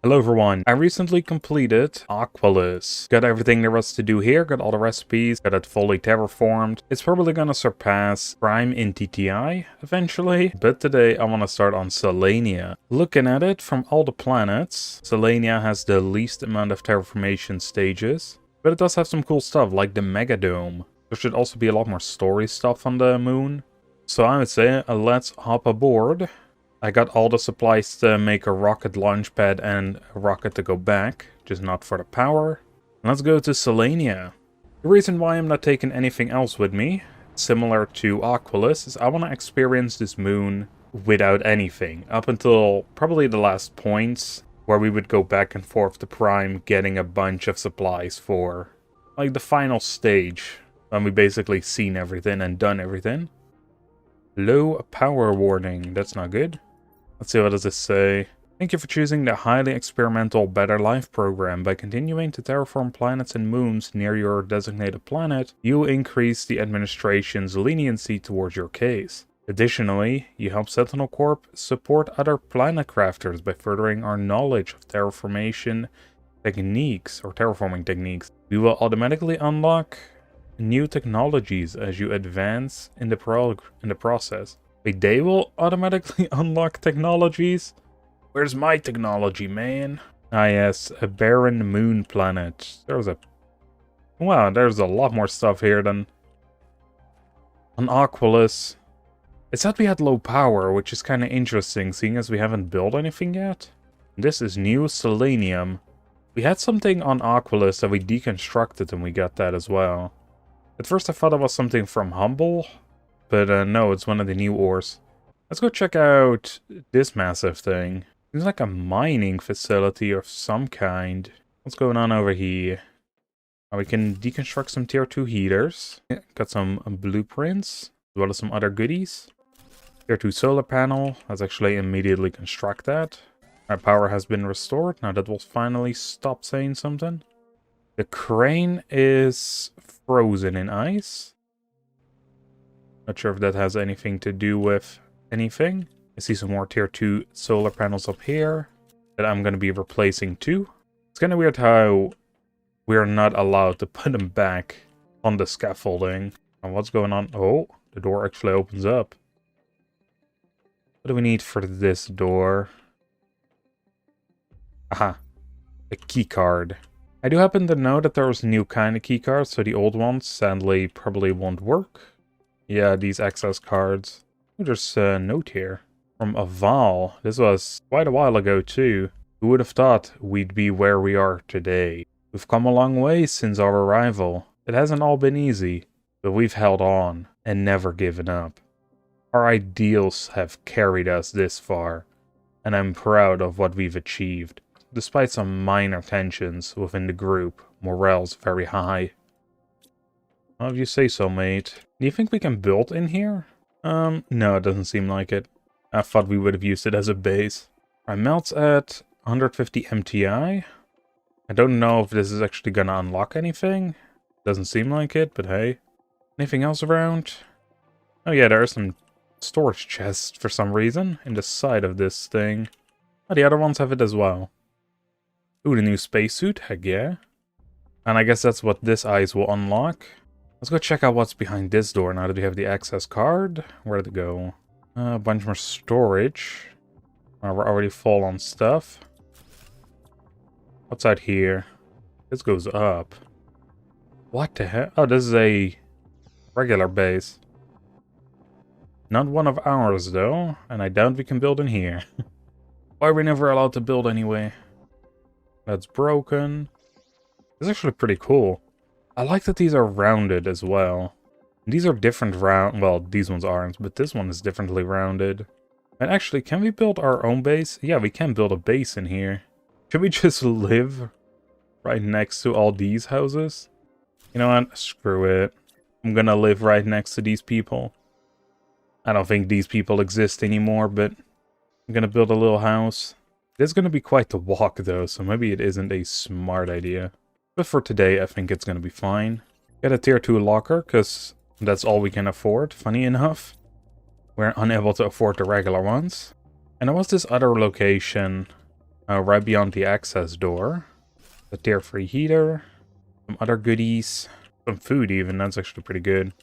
Hello everyone, I recently completed Aqualis. Got everything there was to do here, got all the recipes, got it fully terraformed. It's probably gonna surpass Prime in TTI eventually, but today I want to start on Selenia. Looking at it from all the planets, Selenia has the least amount of terraformation stages, but it does have some cool stuff like the Megadome. There should also be a lot more story stuff on the moon. So I would say let's hop aboard. I got all the supplies to make a rocket launch pad and a rocket to go back, just not for the power. Let's go to Selenia. The reason why I'm not taking anything else with me, similar to Aqualis, is I want to experience this moon without anything, up until probably the last points, where we would go back and forth to Prime, getting a bunch of supplies for, like, the final stage, when we basically seen everything and done everything. Low power warning, that's not good. Let's see, what does this say? Thank you for choosing the highly experimental Better Life program. By continuing to terraform planets and moons near your designated planet, you increase the administration's leniency towards your case. Additionally, you help Sentinel Corp support other planet crafters by furthering our knowledge of terraformation techniques, or terraforming techniques. We will automatically unlock new technologies as you advance in the process. Wait, they will automatically unlock technologies? Where's my technology, man? Ah yes, a barren moon planet. Wow, there's a lot more stuff here than on Aqualis. It said we had low power, which is kind of interesting, seeing as we haven't built anything yet. This is new selenium. We had something on Aqualis that we deconstructed and we got that as well. At first I thought it was something from Humble, but no, it's one of the new ores. Let's go check out this massive thing. Seems like a mining facility of some kind. What's going on over here? We can deconstruct some tier 2 heaters. Yeah, got some blueprints, as well as some other goodies. Tier 2 solar panel. Let's actually immediately construct that. Our power has been restored. Now that will finally stop saying something. The crane is frozen in ice. Not sure if that has anything to do with anything. I see some more tier 2 solar panels up here that I'm going to be replacing too. It's kind of weird how we're not allowed to put them back on the scaffolding. And what's going on? Oh, the door actually opens up. What do we need for this door? Aha, a key card. I do happen to know that there was a new kind of key cards, so the old ones sadly probably won't work. Yeah, these access cards. Oh, there's a note here from Aval. This was quite a while ago too. Who would have thought we'd be where we are today? We've come a long way since our arrival. It hasn't all been easy, but we've held on and never given up. Our ideals have carried us this far, and I'm proud of what we've achieved. Despite some minor tensions within the group, morale's very high. Well, if you say so, mate. Do you think we can build in here? No, it doesn't seem like it. I thought we would have used it as a base. Our melt's at 150 MTI. I don't know if this is actually gonna unlock anything. Doesn't seem like it, but hey. Anything else around? Oh yeah, there are some storage chests for some reason in the side of this thing. Oh, the other ones have it as well. Ooh, the new spacesuit, heck yeah. And I guess that's what this ice will unlock. Let's go check out what's behind this door now that we have the access card. Where did it go? A bunch more storage. We're already full on stuff. What's out here? This goes up. What the heck? Oh, this is a regular base. Not one of ours, though. And I doubt we can build in here. Why are we never allowed to build anyway? That's broken. It's actually pretty cool. I like that these are rounded as well. These are different well, these ones aren't, but this one is differently rounded. And actually, can we build our own base? Yeah, we can build a base in here. Should we just live right next to all these houses? You know what? Screw it. I'm gonna live right next to these people. I don't think these people exist anymore, but I'm gonna build a little house. It's gonna be quite the walk though, so maybe it isn't a smart idea. But for today, I think it's gonna be fine. Get a tier 2 locker, because that's all we can afford, funny enough. We're unable to afford the regular ones. And there was this other location Right beyond the access door. A tier 3 heater. Some other goodies. Some food even, that's actually pretty good.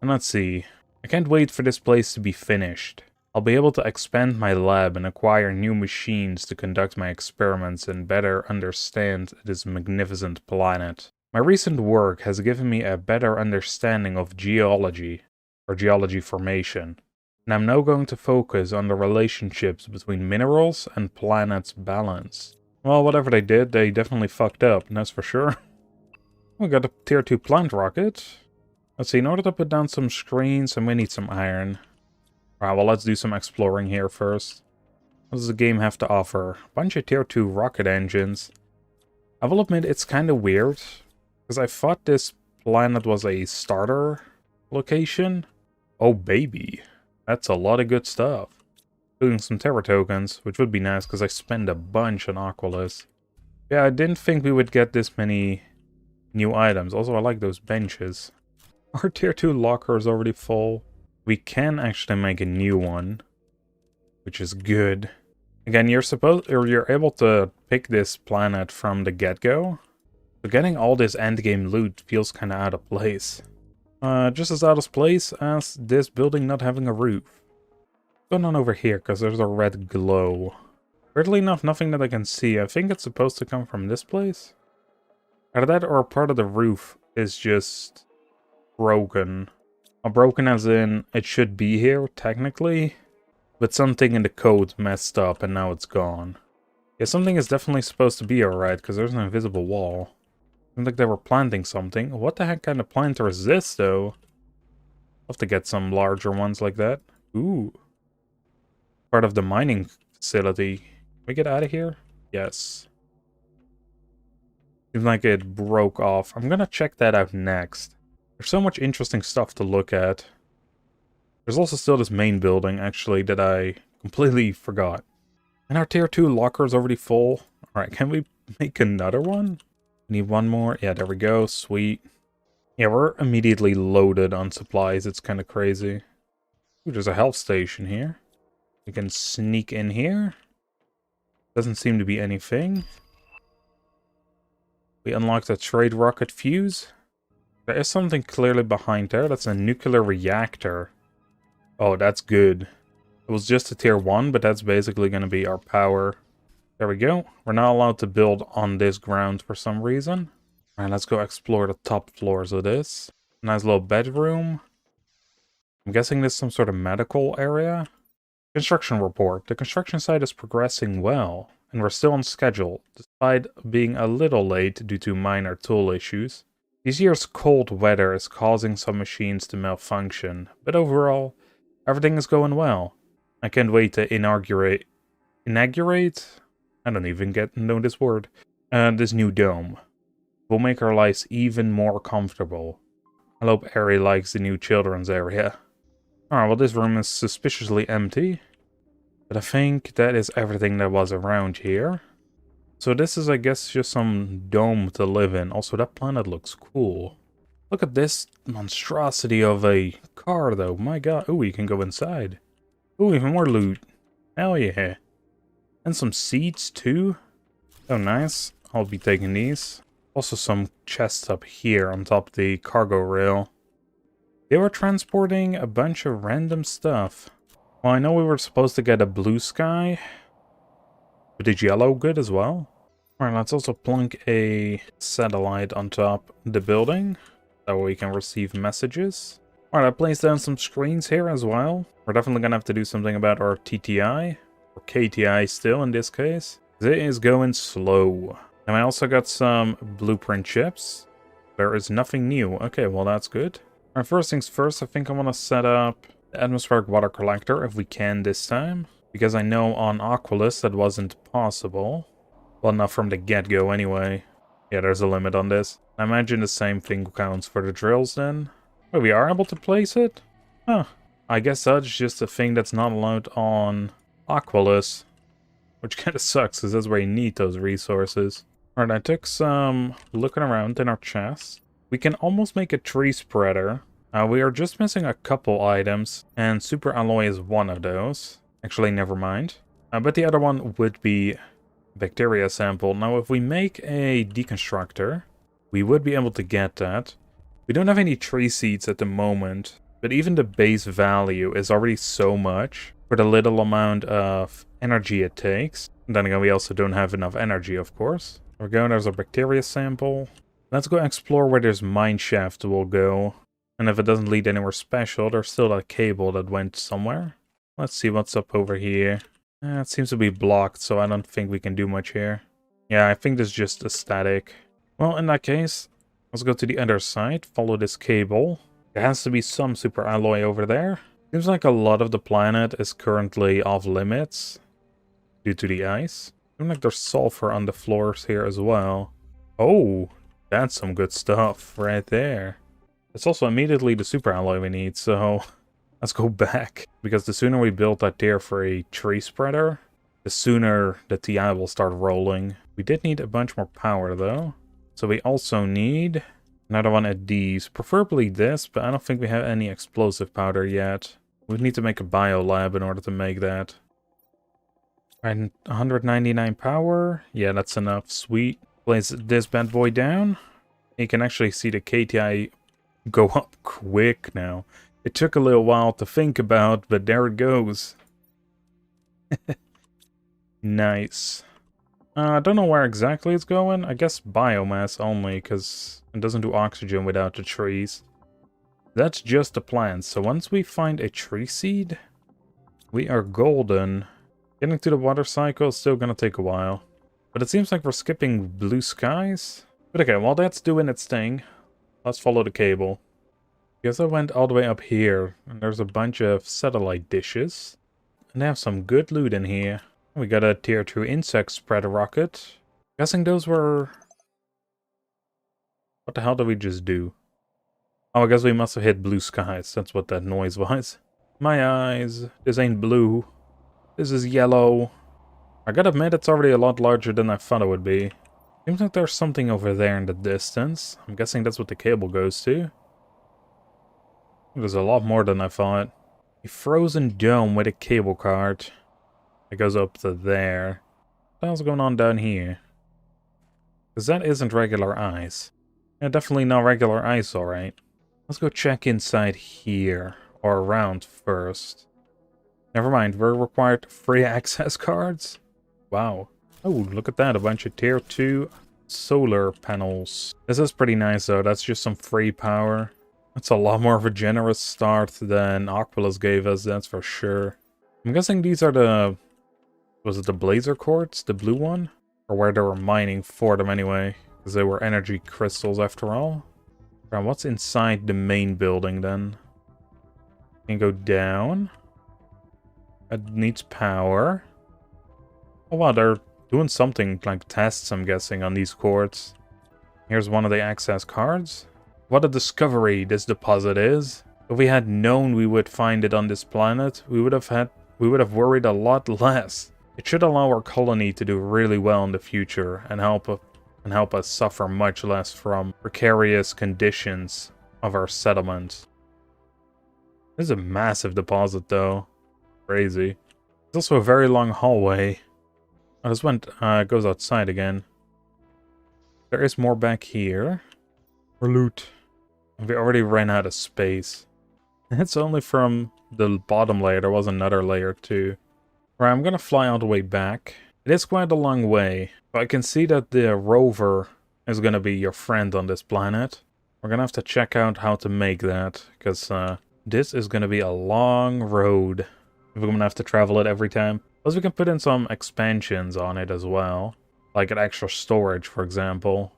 And let's see. I can't wait for this place to be finished. I'll be able to expand my lab and acquire new machines to conduct my experiments and better understand this magnificent planet. My recent work has given me a better understanding of geology, or geology formation, and I'm now going to focus on the relationships between minerals and planet's balance. Well, whatever they did, they definitely fucked up, and that's for sure. We got a tier 2 plant rocket. Let's see, in order to put down some screens, I'm gonna need some iron. Alright, well, let's do some exploring here first. What does the game have to offer? A bunch of tier 2 rocket engines. I will admit, it's kind of weird, because I thought this planet was a starter location. Oh, baby. That's a lot of good stuff. Including some Terra tokens, which would be nice, because I spend a bunch on Aqualis. Yeah, I didn't think we would get this many new items. Also, I like those benches. Our tier 2 locker is already full. We can actually make a new one, which is good. Again, you're able to pick this planet from the get-go. So getting all this endgame loot feels kind of out of place. Just as out of place as this building not having a roof. What's going on over here? Because there's a red glow. Weirdly enough, nothing that I can see. I think it's supposed to come from this place. Either that or part of the roof is just broken. Broken as in, it should be here, technically. But something in the code messed up and now it's gone. Yeah, something is definitely supposed to be alright, because there's an invisible wall. Seems like they were planting something. What the heck kind of planter is this, though? I'll have to get some larger ones like that. Ooh. Part of the mining facility. Can we get out of here? Yes. Seems like it broke off. I'm gonna check that out next. There's so much interesting stuff to look at. There's also still this main building, actually, that I completely forgot. And our tier 2 locker is already full. Alright, can we make another one? We need one more. Yeah, there we go. Sweet. Yeah, we're immediately loaded on supplies. It's kind of crazy. Ooh, there's a health station here. We can sneak in here. Doesn't seem to be anything. We unlocked a trade rocket fuse. There is something clearly behind there. That's a nuclear reactor. Oh, that's good. It was just a tier 1, but that's basically going to be our power. There we go. We're not allowed to build on this ground for some reason. Alright, let's go explore the top floors of this. Nice little bedroom. I'm guessing this is some sort of medical area. Construction report. The construction site is progressing well, and we're still on schedule, despite being a little late due to minor tool issues. This year's cold weather is causing some machines to malfunction, but overall, everything is going well. I can't wait to inaugurate? I don't even know this word. This new dome. We'll make our lives even more comfortable. I hope Ari likes the new children's area. Alright, well, this room is suspiciously empty. But I think that is everything that was around here. So this is, I guess, just some dome to live in. Also, that planet looks cool. Look at this monstrosity of a car, though. My god. Ooh, you can go inside. Ooh, even more loot. Hell yeah. And some seats, too. Oh, nice. I'll be taking these. Also some chests up here on top of the cargo rail. They were transporting a bunch of random stuff. Well, I know we were supposed to get a blue sky. But is yellow good as well? Alright, let's also plunk a satellite on top of the building. That way we can receive messages. Alright, I placed down some screens here as well. We're definitely gonna have to do something about our TTI. Or KTI still in this case. It is going slow. And I also got some blueprint chips. There is nothing new. Okay, well that's good. Alright, first things first, I think I want to set up the atmospheric water collector if we can this time. Because I know on Aqualis that wasn't possible. Well, not from the get-go anyway. Yeah, there's a limit on this. I imagine the same thing counts for the drills then. Oh, we are able to place it? Huh. I guess that's just a thing that's not allowed on Aqualis. Which kind of sucks, because that's where you need those resources. Alright, I took some looking around in our chest. We can almost make a tree spreader. We are just missing a couple items, and super alloy is one of those. Actually, never mind. But the other one would be Bacteria sample. Now, if we make a deconstructor, we would be able to get that. We don't have any tree seeds at the moment, but even the base value is already so much for the little amount of energy it takes. And then again, we also don't have enough energy, of course. There we go, there's a bacteria sample. Let's go explore where this mine shaft will go. And if it doesn't lead anywhere special, there's still that cable that went somewhere. Let's see what's up over here. It seems to be blocked, so I don't think we can do much here. Yeah, I think this is just a static. Well, in that case, let's go to the other side, follow this cable. There has to be some super alloy over there. Seems like a lot of the planet is currently off limits due to the ice. Seems like there's sulfur on the floors here as well. Oh, that's some good stuff right there. It's also immediately the super alloy we need, so let's go back. Because the sooner we build that tier for a tree spreader, the sooner the TI will start rolling. We did need a bunch more power though. So we also need another one of these. Preferably this, but I don't think we have any explosive powder yet. We need to make a biolab in order to make that. And 199 power. Yeah, that's enough. Sweet. Place this bad boy down. You can actually see the KTI go up quick now. It took a little while to think about, but there it goes. Nice. I don't know where exactly it's going. I guess biomass only, because it doesn't do oxygen without the trees. That's just the plan. So once we find a tree seed, we are golden. Getting to the water cycle is still going to take a while. But it seems like we're skipping blue skies. But okay, while that's doing its thing, let's follow the cable. Guess I went all the way up here, and there's a bunch of satellite dishes. And they have some good loot in here. We got a tier 2 insect spreader rocket. Guessing those were... What the hell did we just do? Oh, I guess we must have hit blue skies. That's what that noise was. My eyes. This ain't blue. This is yellow. I gotta admit, it's already a lot larger than I thought it would be. Seems like there's something over there in the distance. I'm guessing that's what the cable goes to. There's a lot more than I thought. A frozen dome with a cable cart. It goes up to there. What else is going on down here? Because that isn't regular ice. Yeah, definitely not regular ice, alright. Let's go check inside here. Or around first. Never mind, we're required free access cards? Wow. Oh, look at that, a bunch of tier 2 solar panels. This is pretty nice though, that's just some free power. That's a lot more of a generous start than Aqualis gave us, that's for sure. I'm guessing these are the... Was it the blazer quartz? The blue one? Or where they were mining for them anyway. Because they were energy crystals after all. Right, what's inside the main building then? Can go down. It needs power. Oh wow, they're doing something like tests, I'm guessing, on these quartz. Here's one of the access cards. What a discovery this deposit is. If we had known we would find it on this planet, we would have worried a lot less. It should allow our colony to do really well in the future and help us suffer much less from precarious conditions of our settlements. This is a massive deposit though. Crazy. It's also a very long hallway. Oh, this goes outside again. There is more back here. For loot. We already ran out of space. It's only from the bottom layer. There was another layer too. Right, I'm gonna fly all the way back. It is quite a long way, but I can see that the rover is gonna be your friend on this planet. We're gonna have to check out how to make that, because this is gonna be a long road. We're gonna have to travel it every time. Plus we can put in some expansions on it as well, like an extra storage, for example.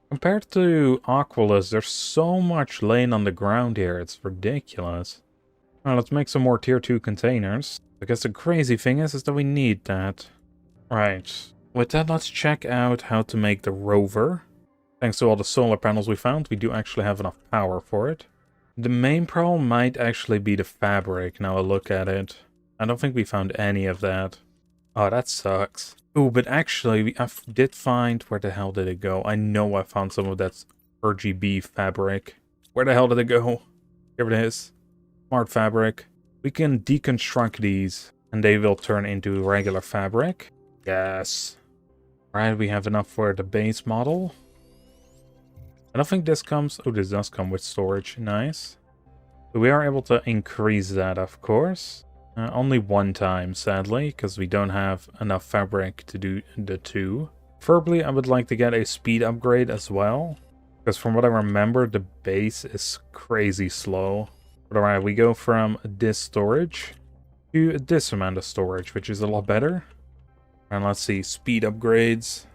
Compared to Aqualis, there's so much laying on the ground here, it's ridiculous. Alright, let's make some more tier 2 containers. I guess the crazy thing is that we need that. Right. With that, let's check out how to make the rover. Thanks to all the solar panels we found, we do actually have enough power for it. The main problem might actually be the fabric, now I look at it. I don't think we found any of that. Oh, that sucks. Ooh, but actually, I did find... Where the hell did it go? I know I found some of that RGB fabric. Where the hell did it go? Here it is. Smart fabric. We can deconstruct these, and they will turn into regular fabric. Yes. Right, we have enough for the base model. I don't think this comes... Oh, this does come with storage. Nice. So we are able to increase that, of course. Only one time, sadly, because we don't have enough fabric to do the two. Preferably, I would like to get a speed upgrade as well. Because from what I remember, the base is crazy slow. But alright, we go from this storage to this amount of storage, which is a lot better. And let's see, speed upgrades.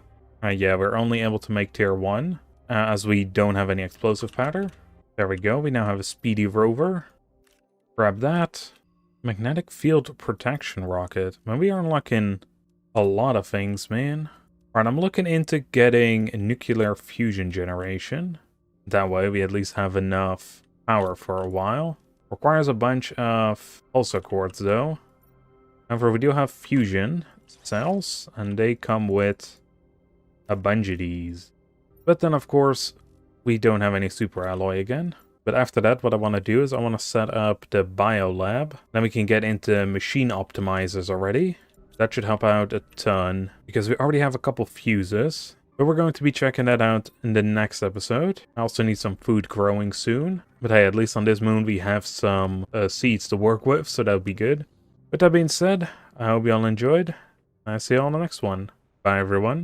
Yeah, we're only able to make tier 1, as we don't have any explosive powder. There we go, we now have a speedy rover. Grab that. Magnetic field protection rocket. Man, we are unlocking a lot of things, man. Alright, I'm looking into getting nuclear fusion generation. That way we at least have enough power for a while. Requires a bunch of pulsar cords though. However, we do have fusion cells, and they come with a bunch of these. But then of course, we don't have any super alloy again. But after that, what I want to do is I want to set up the bio lab. Then we can get into machine optimizers already. That should help out a ton, because we already have a couple fuses. But we're going to be checking that out in the next episode. I also need some food growing soon. But hey, at least on this moon we have some seeds to work with, so that would be good. With that being said, I hope you all enjoyed. I'll see you all on the next one. Bye everyone.